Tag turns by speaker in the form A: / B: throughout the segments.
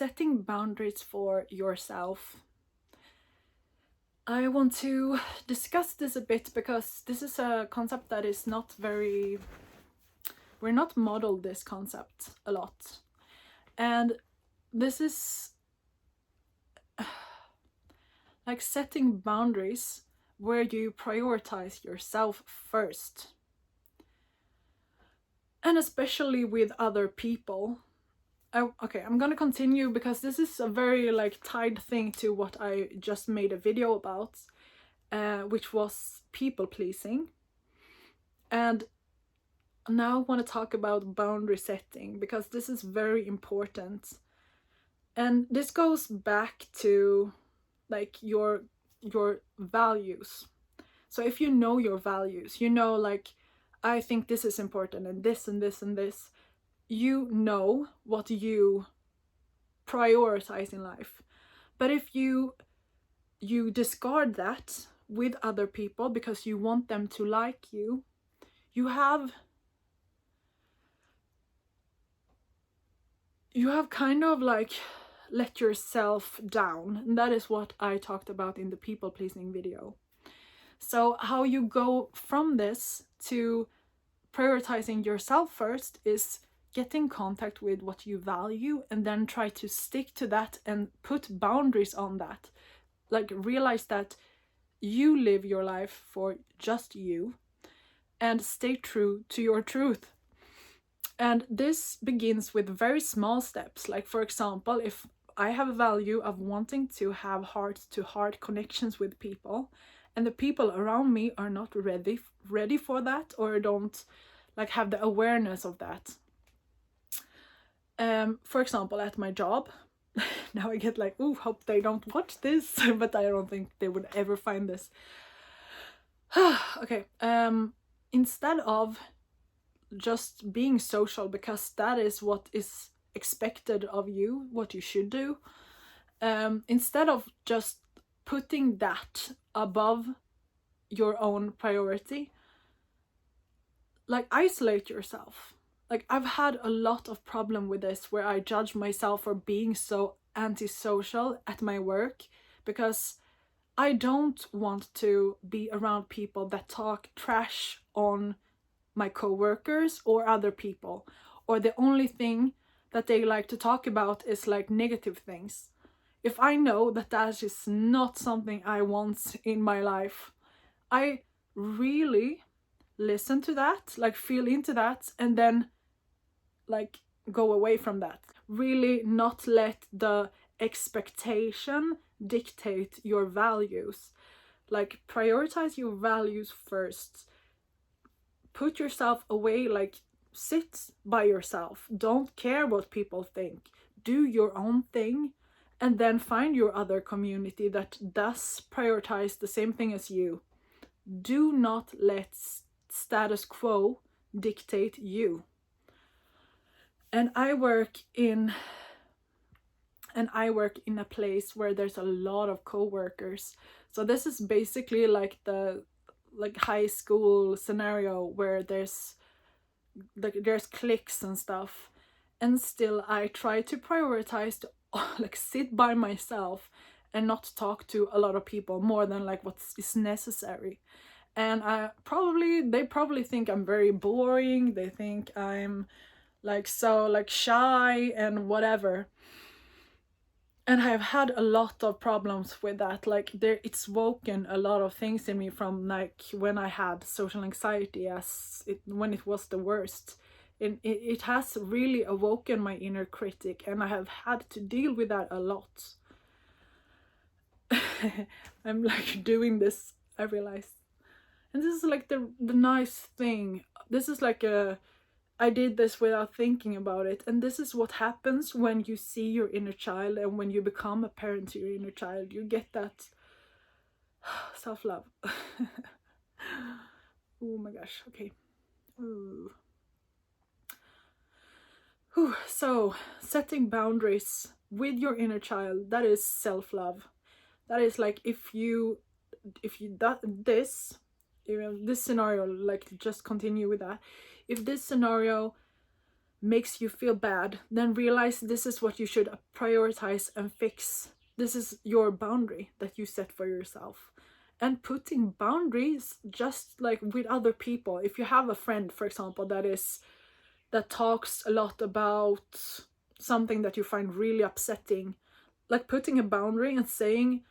A: setting boundaries for yourself. I want to discuss this a bit because this is a concept that is not very... We're not modeled this concept a lot. And this is like setting boundaries where you prioritize yourself first. And especially with other people. Okay, I'm gonna continue because this is a very tied thing to what I just made a video about, which was people pleasing. And now I want to talk about boundary setting because this is very important. And this goes back to your values. So if you know your values, you know I think this is important and this and this and this, you know what you prioritize in life. But if you discard that with other people because you want them to like you, you have kind of let yourself down. And that is what I talked about in the people pleasing video. So how you go from this to prioritizing yourself first is get in contact with what you value and then try to stick to that and put boundaries on that. Realize that you live your life for just you and stay true to your truth. And this begins with very small steps. For example, if I have a value of wanting to have heart-to-heart connections with people, and the people around me are not ready for that, or don't have the awareness of that. For example, at my job, now I get ooh, hope they don't watch this, but I don't think they would ever find this. Okay, instead of just being social because that is what is expected of you, what you should do, instead of just putting that above your own priority, isolate yourself. I've had a lot of problem with this where I judge myself for being so antisocial at my work because I don't want to be around people that talk trash on my co-workers or other people, or the only thing that they like to talk about is negative things. If I know that that is not something I want in my life, I really listen to that, feel into that, and then go away from that. Really not let the expectation dictate your values. Prioritize your values first. Put yourself away, sit by yourself. Don't care what people think. Do your own thing, and then find your other community that does prioritize the same thing as you. Do not let status quo dictate you. And I work in a place where there's a lot of co-workers. So this is basically the high school scenario where there's cliques and stuff, and still I try to prioritize to sit by myself and not talk to a lot of people more than what is necessary. And they probably think I'm very boring. They think I'm so shy and whatever. And I've had a lot of problems with that. It's woken a lot of things in me from when I had social anxiety, when it was the worst. It has really awoken my inner critic, and I have had to deal with that a lot. I'm doing this, I realize. And this is the nice thing. This is I did this without thinking about it. And this is what happens when you see your inner child, and when you become a parent to your inner child. You get that self-love. Oh my gosh, okay. Ooh. Whew. So, setting boundaries with your inner child, that is self-love. That is if you this scenario, just continue with that. If this scenario makes you feel bad, then realize this is what you should prioritize and fix. This is your boundary that you set for yourself. And putting boundaries, just like with other people, if you have a friend, for example, that talks a lot about something that you find really upsetting, like putting a boundary and saying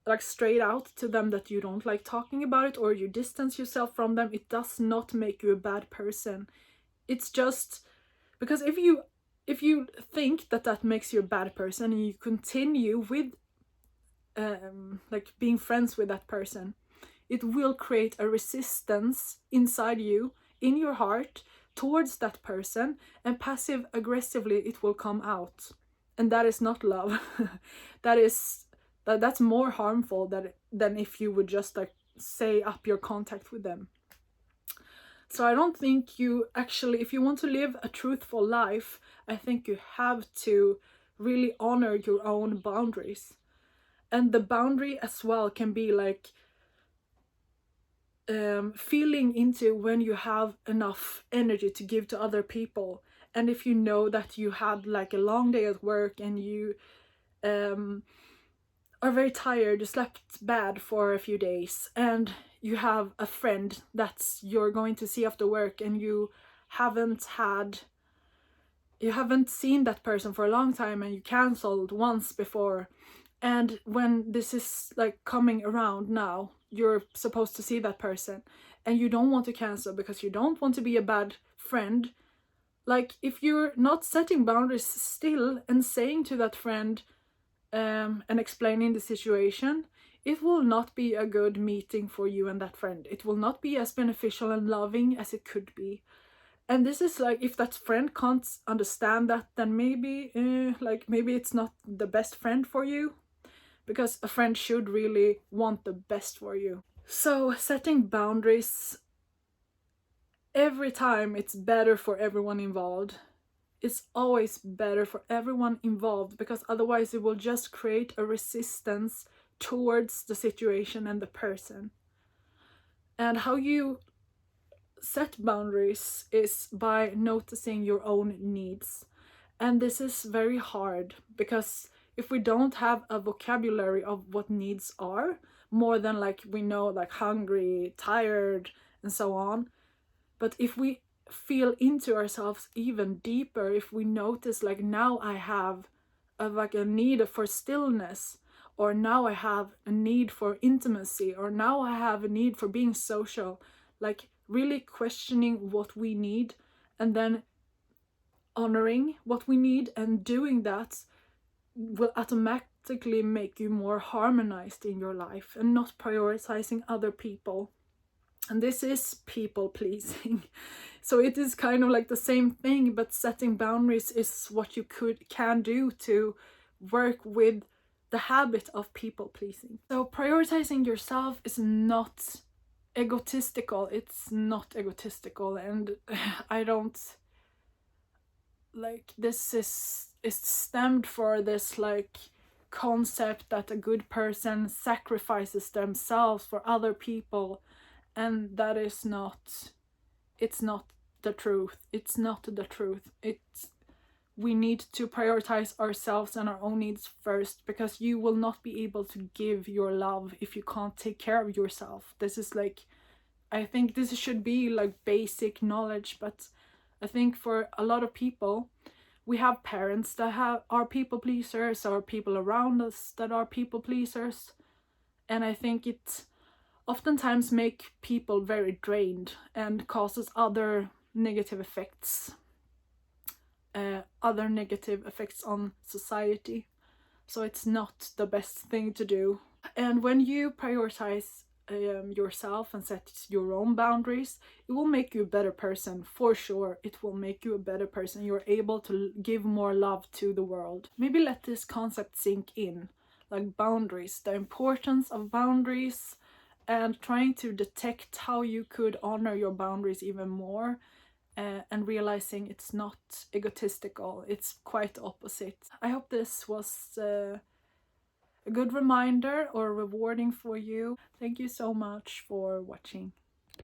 A: like straight out to them that you don't like talking about it, or you distance yourself from them, it does not make you a bad person. It's just because if you think that that makes you a bad person and you continue with like being friends with that person, it will create a resistance inside you, in your heart, towards that person, and passive aggressively it will come out. And that is not love. That's more harmful than if you would just like say up your contact with them. So I don't think you actually, if you want to live a truthful life, I think you have to really honor your own boundaries. And the boundary as well can be like feeling into when you have enough energy to give to other people. And if you know that you had like a long day at work and you are very tired, you slept bad for a few days, and you have a friend that's you're going to see after work, and you haven't seen that person for a long time, and you cancelled once before, and when this is like coming around now, you're supposed to see that person and you don't want to cancel because you don't want to be a bad friend. Like, if you're not setting boundaries still and saying to that friend and explaining the situation, it will not be a good meeting for you and that friend. It will not be as beneficial and loving as it could be. And this is like, if that friend can't understand that, then maybe maybe it's not the best friend for you, because a friend should really want the best for you. So setting boundaries, every time it's better for everyone involved. It's always better for everyone involved, because otherwise it will just create a resistance towards the situation and the person. And how you set boundaries is by noticing your own needs. And this is very hard, because if we don't have a vocabulary of what needs are, more than like we know like hungry, tired, and so on, but if we feel into ourselves even deeper, if we notice like, now I have a need for stillness, or now I have a need for intimacy, or now I have a need for being social, like really questioning what we need and then honoring what we need and doing that will automatically make you more harmonized in your life and not prioritizing other people. And this is people pleasing. So it is kind of like the same thing, but setting boundaries is what you can do to work with the habit of people pleasing. So prioritizing yourself is not egotistical. It's not egotistical, and I don't like, this is stemmed for this like concept that a good person sacrifices themselves for other people, and that is not, it's not the truth. It's not the truth. We need to prioritize ourselves and our own needs first, because you will not be able to give your love if you can't take care of yourself. This is like, I think this should be like basic knowledge, but I think for a lot of people, we have parents that are people pleasers, or people around us that are people pleasers, and I think it oftentimes make people very drained and causes other negative effects on society. So it's not the best thing to do. And when you prioritize yourself and set your own boundaries, it will make you a better person, for sure. It will make you a better person. You're able to give more love to the world. Maybe let this concept sink in, like boundaries, the importance of boundaries, and trying to detect how you could honor your boundaries even more, and realizing it's not egotistical, it's quite opposite. I hope this was a good reminder or rewarding for you. Thank you so much for watching.